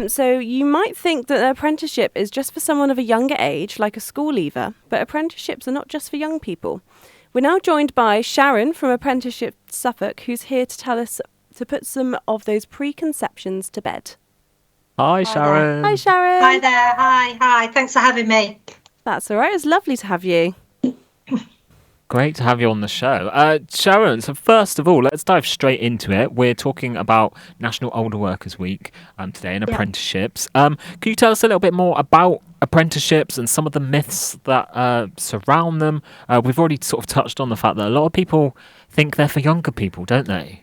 So you might think that an apprenticeship is just for someone of a younger age, like a school leaver, but apprenticeships are not just for young people. We're now joined by Sharon from Apprenticeships Suffolk, who's here to tell us to put some of those preconceptions to bed. Hi, Hi Sharon. Hi, Sharon. Hi there. Hi. Thanks for having me. That's all right. It's lovely to have you. Great to have you on the show. Sharon, so first of all, let's dive straight into it. We're talking about National Older Workers Week today and apprenticeships. Can you tell us a little bit more about apprenticeships and some of the myths that surround them? We've already sort of touched on the fact that a lot of people think they're for younger people, don't they?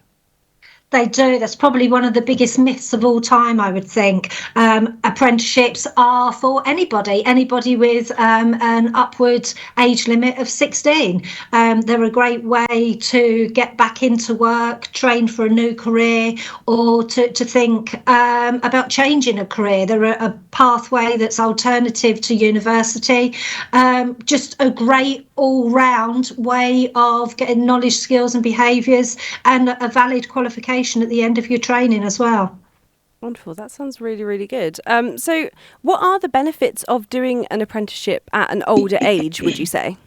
They do. That's probably one of the biggest myths of all time, I would think. Apprenticeships are for anybody with an upward age limit of 16. They're a great way to get back into work, train for a new career, or to think about changing a career. They're a pathway that's alternative to university. Just a great all-round way of getting knowledge, skills and behaviours, and a valid qualification at the end of your training as well. Wonderful. That sounds really, really good. So what are the benefits of doing an apprenticeship at an older age, would you say?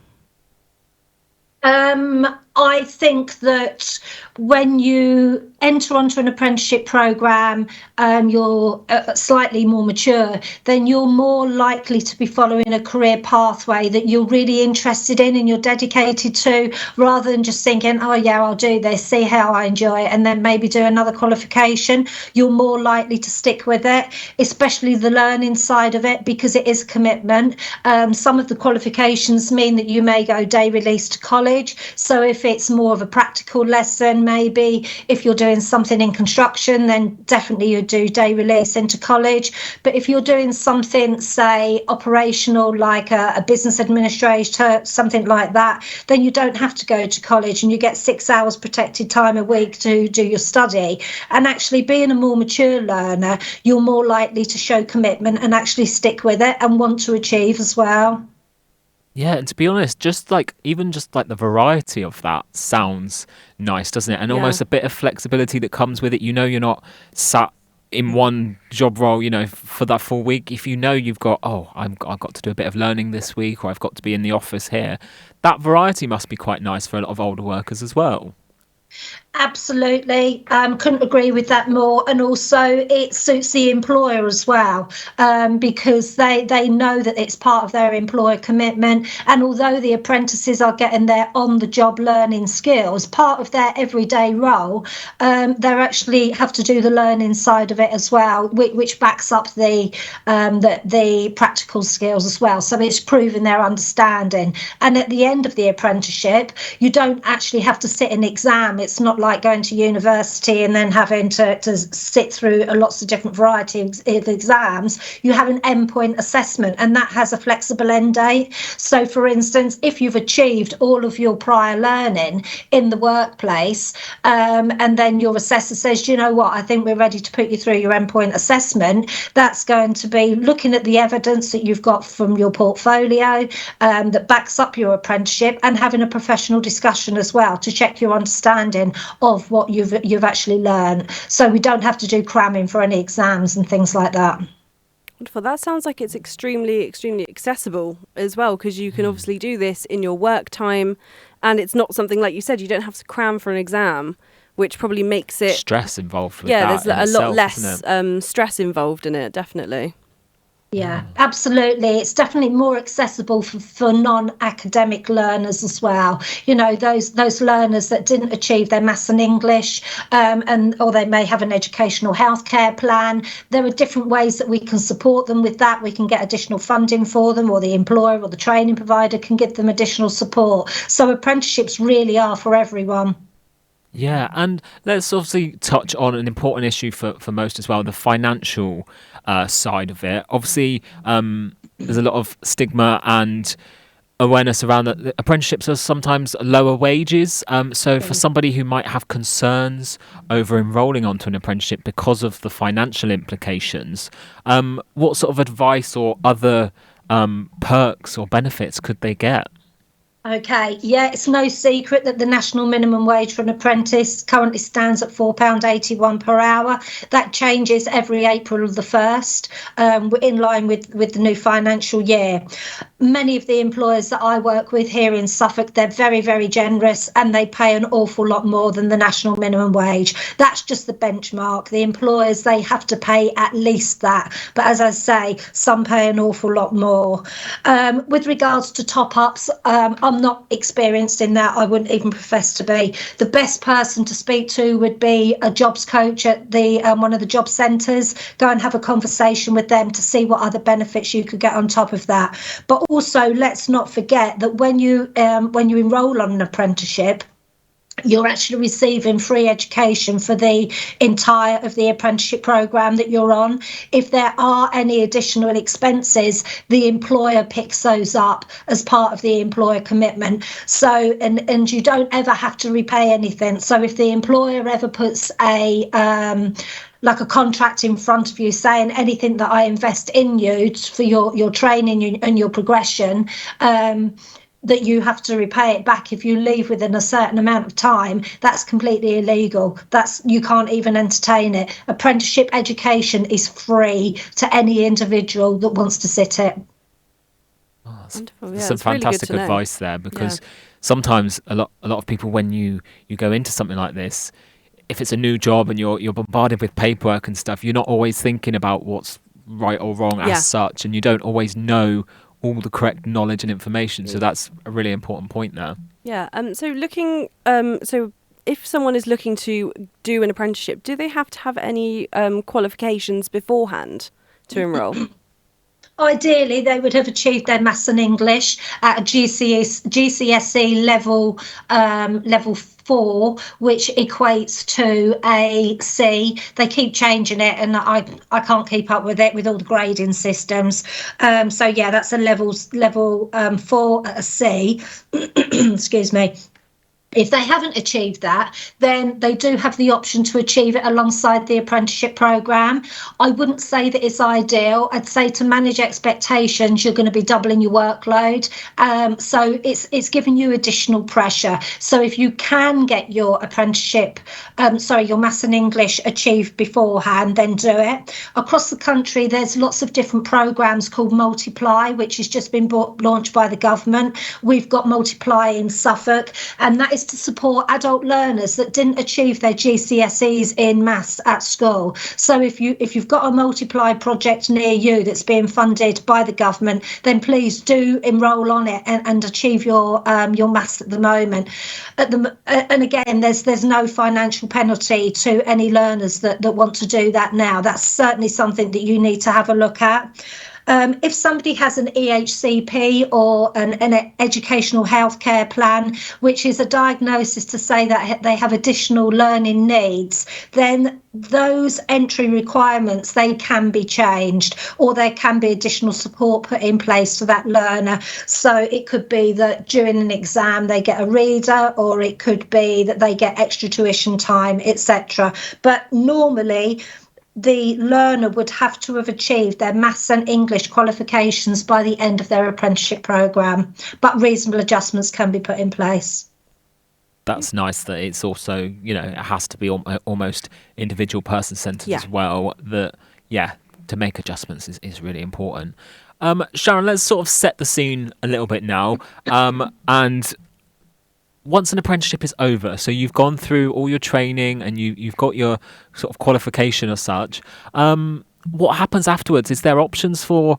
I think that when you enter onto an apprenticeship programme, you're slightly more mature, then you're more likely to be following a career pathway that you're really interested in and you're dedicated to, rather than just thinking, oh yeah, I'll do this, see how I enjoy it, and then maybe do another qualification. You're more likely to stick with it, especially the learning side of it, because it is commitment. Some of the qualifications mean that you may go day release to college. So if it's more of a practical lesson, maybe if you're doing something in construction, then definitely you do day release into college. But if you're doing something, say, operational, like a business administrator, something like that, then you don't have to go to college and you get 6 hours protected time a week to do your study. And actually being a more mature learner, you're more likely to show commitment and actually stick with it and want to achieve as well. Yeah, and to be honest, just like the variety of that sounds nice, doesn't it? And almost a bit of flexibility that comes with it. You know, you're not sat in one job role, for that full week. If you know you've got, I've got to do a bit of learning this week, or I've got to be in the office here, that variety must be quite nice for a lot of older workers as well. Absolutely. Couldn't agree with that more. And also it suits the employer as well, because they know that it's part of their employer commitment. And although the apprentices are getting their on-the-job learning skills, part of their everyday role, they actually have to do the learning side of it as well, which backs up the practical skills as well. So it's proving their understanding. And at the end of the apprenticeship, you don't actually have to sit an exam. It's not like going to university and then having to sit through lots of different variety of exams. You have an endpoint assessment, and that has a flexible end date. So for instance, if you've achieved all of your prior learning in the workplace, and then your assessor says, you know what, I think we're ready to put you through your endpoint assessment, that's going to be looking at the evidence that you've got from your portfolio that backs up your apprenticeship, and having a professional discussion as well to check your understanding of what you've actually learned. So we don't have to do cramming for any exams and things like that. Wonderful. That sounds like it's extremely, extremely accessible as well, because you can obviously do this in your work time, and it's not something, like you said, you don't have to cram for an exam, which probably makes it stress involved with that. There's a lot less stress involved in it, definitely. Yeah, absolutely. It's definitely more accessible for non-academic learners as well. Those learners that didn't achieve their maths and English, or they may have an educational healthcare plan. There are different ways that we can support them with that. We can get additional funding for them, or the employer or the training provider can give them additional support. So apprenticeships really are for everyone. Yeah, and let's obviously touch on an important issue for most as well, the financial side of it. Obviously, there's a lot of stigma and awareness around that apprenticeships are sometimes lower wages. So for somebody who might have concerns over enrolling onto an apprenticeship because of the financial implications, what sort of advice or other perks or benefits could they get? Okay, yeah, it's no secret that the national minimum wage for an apprentice currently stands at £4.81 per hour. That changes every April the 1st, in line with the new financial year. Many of the employers that I work with here in Suffolk, they're very, very generous, and they pay an awful lot more than the national minimum wage. That's just the benchmark. The employers, they have to pay at least that. But as I say, some pay an awful lot more. With regards to top-ups, I'm not experienced in that. I wouldn't even profess to be. The best person to speak to would be a jobs coach at the one of the job centres. Go and have a conversation with them to see what other benefits you could get on top of that. But also, let's not forget that when you enrol on an apprenticeship, you're actually receiving free education for the entire of the apprenticeship programme that you're on. If there are any additional expenses, the employer picks those up as part of the employer commitment. So, and you don't ever have to repay anything. So if the employer ever puts a contract in front of you saying anything that I invest in you for your training and your progression, that you have to repay it back if you leave within a certain amount of time, that's completely illegal. You can't even entertain it. Apprenticeship education is free to any individual that wants to sit it. Oh, Wonderful. Yeah, some fantastic really advice there, because sometimes a lot of people, when you go into something like this, if it's a new job and you're bombarded with paperwork and stuff, you're not always thinking about what's right or wrong as such, and you don't always know all the correct knowledge and information. So that's a really important point there. Yeah. So if someone is looking to do an apprenticeship, do they have to have any qualifications beforehand to enrol? Ideally, they would have achieved their maths and English at a GCSE level 4, which equates to a C. They keep changing it, and I can't keep up with it with all the grading systems. So yeah, that's a level 4 at a C. Excuse me. If they haven't achieved that, then they do have the option to achieve it alongside the apprenticeship programme. I wouldn't say that it's ideal. I'd say to manage expectations, you're going to be doubling your workload. So it's giving you additional pressure. So if you can get your your maths and English achieved beforehand, then do it. Across the country, there's lots of different programmes called Multiply, which has just been launched by the government. We've got Multiply in Suffolk, and that is to support adult learners that didn't achieve their GCSEs in maths at school. So if you've got a Multiply project near you that's being funded by the government, then please do enrol on it and achieve your maths at the moment. And again, there's no financial penalty to any learners that want to do that now. That's certainly something that you need to have a look at. If somebody has an EHCP or an educational healthcare plan, which is a diagnosis to say that they have additional learning needs, then those entry requirements, they can be changed, or there can be additional support put in place for that learner. So it could be that during an exam they get a reader, or it could be that they get extra tuition time, etc. But normally the learner would have to have achieved their maths and English qualifications by the end of their apprenticeship programme, but reasonable adjustments can be put in place. That's nice that it's also, it has to be almost individual person-centred as well. That, to make adjustments is really important. Sharon, let's sort of set the scene a little bit now. And once an apprenticeship is over, so you've gone through all your training and you've got your sort of qualification as such, what happens afterwards? Is there options for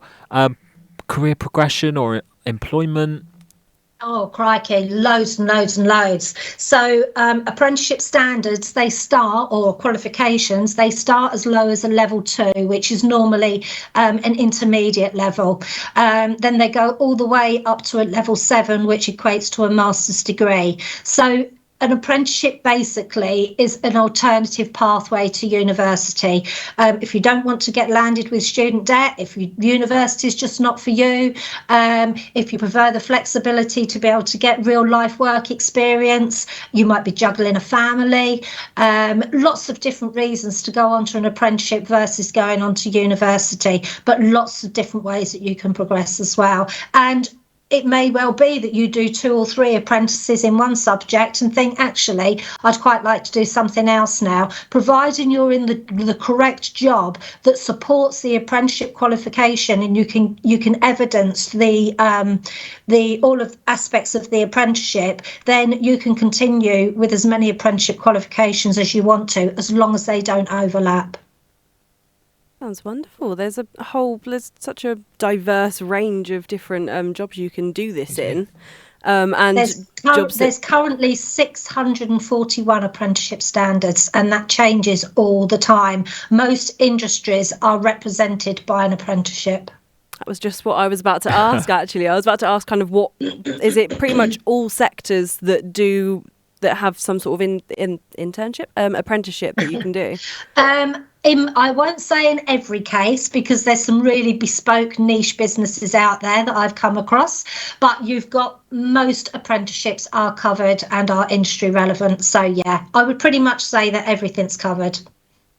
career progression or employment? Oh, crikey, loads and loads and loads. So apprenticeship standards, or qualifications, they start as low as a level 2, which is normally an intermediate level. Then they go all the way up to a level 7, which equates to a master's degree. So an apprenticeship basically is an alternative pathway to university. If you don't want to get landed with student debt, if university is just not for you, if you prefer the flexibility to be able to get real life work experience, you might be juggling a family, lots of different reasons to go on to an apprenticeship versus going on to university, but lots of different ways that you can progress as well. And it may well be that you do 2 or 3 apprentices in one subject and think, actually, I'd quite like to do something else now, providing you're in the correct job that supports the apprenticeship qualification, and you can evidence the all of aspects of the apprenticeship. Then you can continue with as many apprenticeship qualifications as you want to, as long as they don't overlap. Sounds wonderful. There's such a diverse range of different jobs you can do this in. And there's currently 641 apprenticeship standards, and that changes all the time. Most industries are represented by an apprenticeship. That was just what I was about to ask, actually. I was about to ask kind of what is it pretty much all sectors that have some sort of internship, apprenticeship that you can do? I won't say in every case, because there's some really bespoke niche businesses out there that I've come across, but you've got most apprenticeships are covered and are industry relevant. So yeah, I would pretty much say that everything's covered.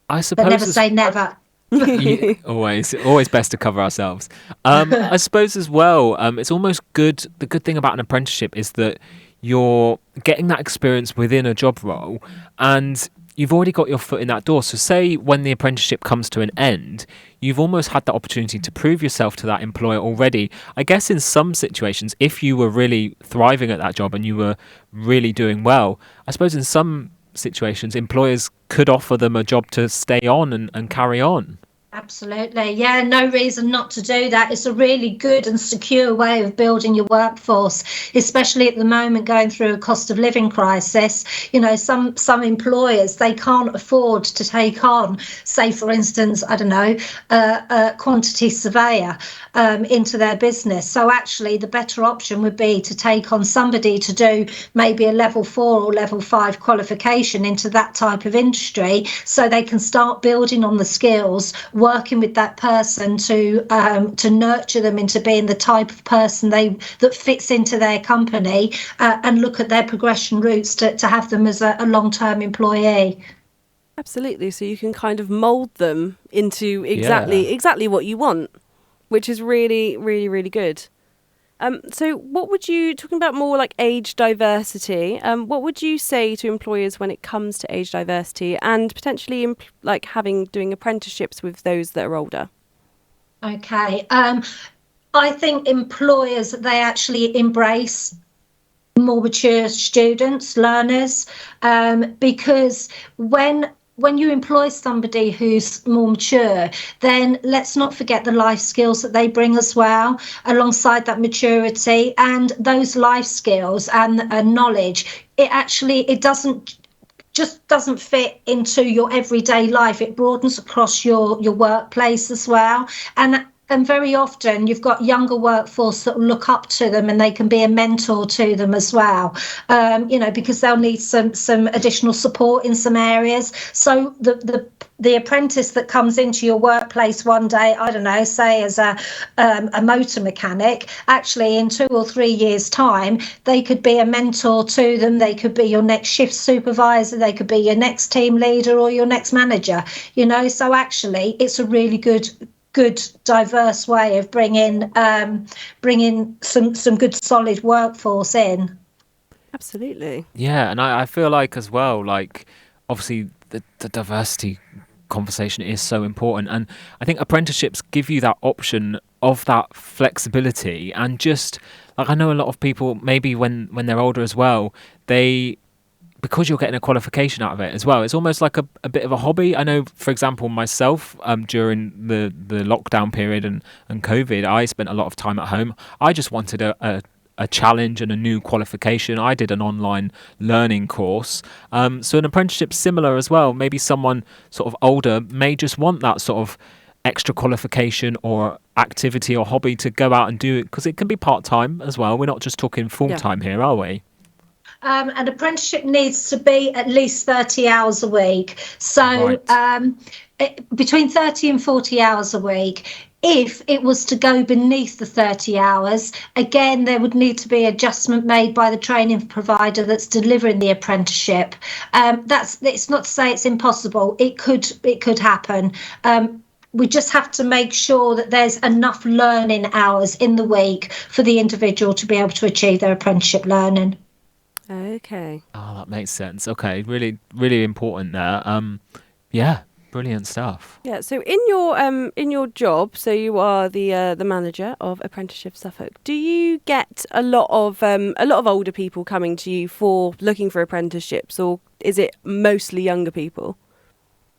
I suppose, but never say never. Yeah, always best to cover ourselves. I suppose as well, it's almost good. The good thing about an apprenticeship is that you're getting that experience within a job role, and you've already got your foot in that door. So say when the apprenticeship comes to an end, you've almost had the opportunity to prove yourself to that employer already. I guess in some situations, if you were really thriving at that job and you were really doing well, I suppose in some situations employers could offer them a job to stay on and carry on. Absolutely. Yeah, no reason not to do that. It's a really good and secure way of building your workforce, especially at the moment going through a cost of living crisis. You know, some employers, they can't afford to take on, say, for instance, I don't know, a quantity surveyor into their business. So actually the better option would be to take on somebody to do maybe a level 4 or level 5 qualification into that type of industry, so they can start building on the skills, working with that person to nurture them into being the type of person that fits into their company, and look at their progression routes to have them as a long-term employee. Absolutely. So you can kind of mould them into exactly what you want, which is really, really, really good. So what would you, talking about more like age diversity, what would you say to employers when it comes to age diversity and potentially doing apprenticeships with those that are older? Okay. I think employers, they actually embrace more mature students, learners, because when you employ somebody who's more mature, then let's not forget the life skills that they bring as well, alongside that maturity. And those life skills and knowledge, it doesn't fit into your everyday life. It broadens across your workplace as well. And very often you've got younger workforce that look up to them, and they can be a mentor to them as well, because they'll need some additional support in some areas. So the apprentice that comes into your workplace one day, I don't know, say as a motor mechanic, actually in 2 or 3 years' time, they could be a mentor to them. They could be your next shift supervisor. They could be your next team leader or your next manager. So actually, it's a really good diverse way of bringing some good solid workforce in. Absolutely. Yeah, and I feel like as well, like obviously the diversity conversation is so important, and I think apprenticeships give you that option of that flexibility, and just like I know a lot of people maybe when they're older as well, because you're getting a qualification out of it as well, it's almost like a bit of a hobby. I know, for example, myself, during the lockdown period and COVID, I spent a lot of time at home. I just wanted a challenge and a new qualification. I did an online learning course. So an apprenticeship's similar as well. Maybe someone sort of older may just want that sort of extra qualification or activity or hobby to go out and do it, because it can be part-time as well. We're not just talking full-time here, are we? An apprenticeship needs to be at least 30 hours a week. So between 30 and 40 hours a week. If it was to go beneath the 30 hours, again, there would need to be adjustment made by the training provider that's delivering the apprenticeship. It's not to say it's impossible. It could happen. we just have to make sure that there's enough learning hours in the week for the individual to be able to achieve their apprenticeship learning. Okay. Oh, that makes sense. Okay, really, really important there. Yeah, brilliant stuff. Yeah. So in your job, so you are the manager of Apprenticeships Suffolk. Do you get a lot of older people coming to you for looking for apprenticeships, or is it mostly younger people?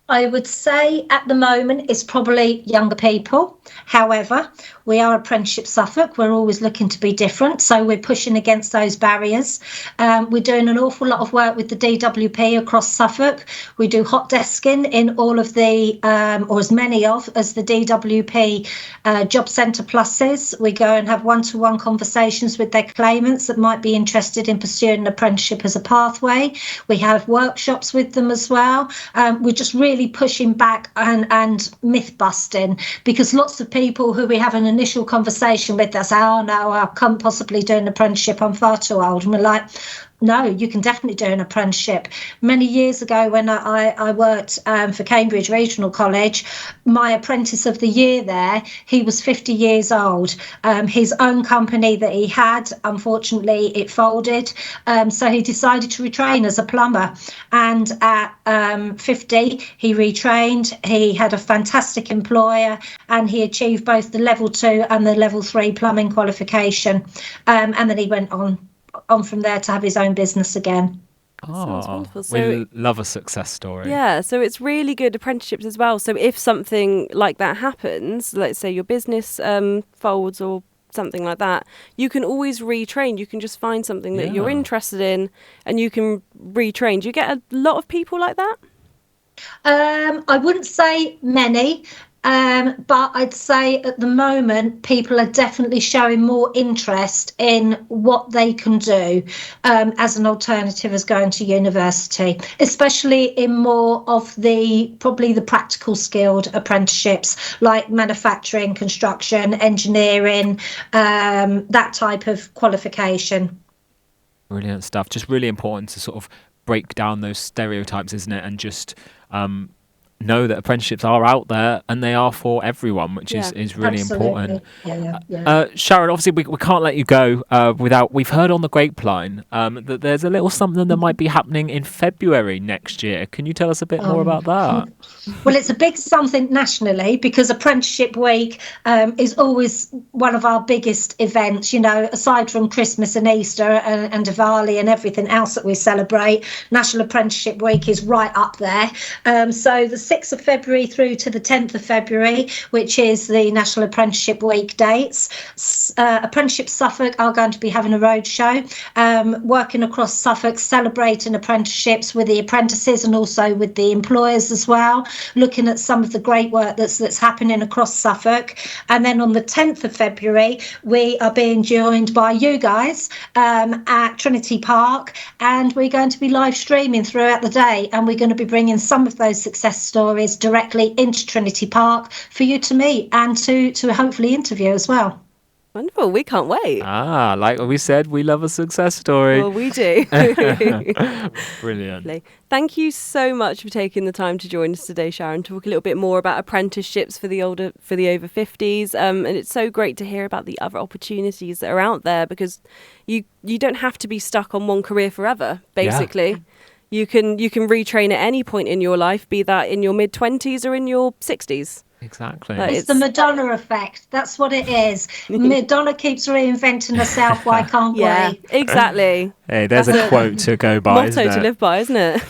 I would say at the moment it's probably younger people. However, we are Apprenticeship Suffolk. We're always looking to be different. So we're pushing against those barriers. We're doing an awful lot of work with the DWP across Suffolk. We do hot desking in all of the, or as many of, as the DWP Job Centre Pluses. We go and have one-to-one conversations with their claimants that might be interested in pursuing an apprenticeship as a pathway. We have workshops with them as well. We're just really pushing back and myth busting, because lots of people who we have an initial conversation with, they say, oh no, I can't possibly do an apprenticeship, I'm far too old. And we're like, no, you can definitely do an apprenticeship. Many years ago, when I worked for Cambridge Regional College, my apprentice of the year there, he was 50 years old. His own company that he had, unfortunately, it folded. So he decided to retrain as a plumber. And at 50, he retrained. He had a fantastic employer, and he achieved both the level 2 and the level 3 plumbing qualification. And then he went on from there to have his own business again. Sounds wonderful. We love a success story. Yeah, so it's really good apprenticeships as well. So if something like that happens, let's say your business folds or something like that, you can always retrain. You can just find something that you're interested in and you can retrain. Do you get a lot of people like that? I wouldn't say many. But I'd say at the moment, people are definitely showing more interest in what they can do as an alternative as going to university, especially in more of probably the practical skilled apprenticeships like manufacturing, construction, engineering, that type of qualification. Brilliant stuff. Just really important to sort of break down those stereotypes, isn't it? And just know that apprenticeships are out there and they are for everyone, which is really important. Sharon, obviously we can't let you go without, we've heard on the grapevine that there's a little something that might be happening in February next year. Can you tell us a bit more about that? Well, it's a big something nationally, because Apprenticeship Week is always one of our biggest events, you know, aside from Christmas and Easter and Diwali and everything else that we celebrate. National Apprenticeship Week is right up there. So the 6th of February through to the 10th of February, which is the National Apprenticeship Week dates. Apprenticeships Suffolk are going to be having a roadshow, working across Suffolk, celebrating apprenticeships with the apprentices and also with the employers as well, looking at some of the great work that's happening across Suffolk. And then on the 10th of February, we are being joined by you guys at Trinity Park, and we're going to be live streaming throughout the day, and we're going to be bringing some of those success stories directly into Trinity Park for you to meet and to hopefully interview as well. Wonderful. We can't wait. Like we said, we love a success story. Well, we do. Brilliant. Thank you so much for taking the time to join us today, Sharon, talk a little bit more about apprenticeships for the over 50s. And it's so great to hear about the other opportunities that are out there, because you don't have to be stuck on one career forever, basically. Yeah. You can retrain at any point in your life, be that in your mid-20s or in your 60s. Exactly. It's the Madonna effect. That's what it is. Madonna keeps reinventing herself. Why can't we? Yeah, exactly. Hey, there's a quote to go by. Motto to live by, isn't it?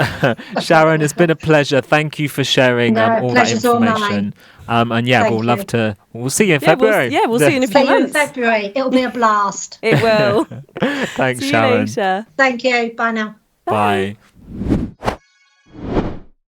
Sharon, it's been a pleasure. Thank you for sharing all that information. And we'll love to. We'll see you in February. We'll see you in a few months. In February. It'll be a blast. It will. Thanks, see Sharon. You later. Thank you. Bye now. Bye.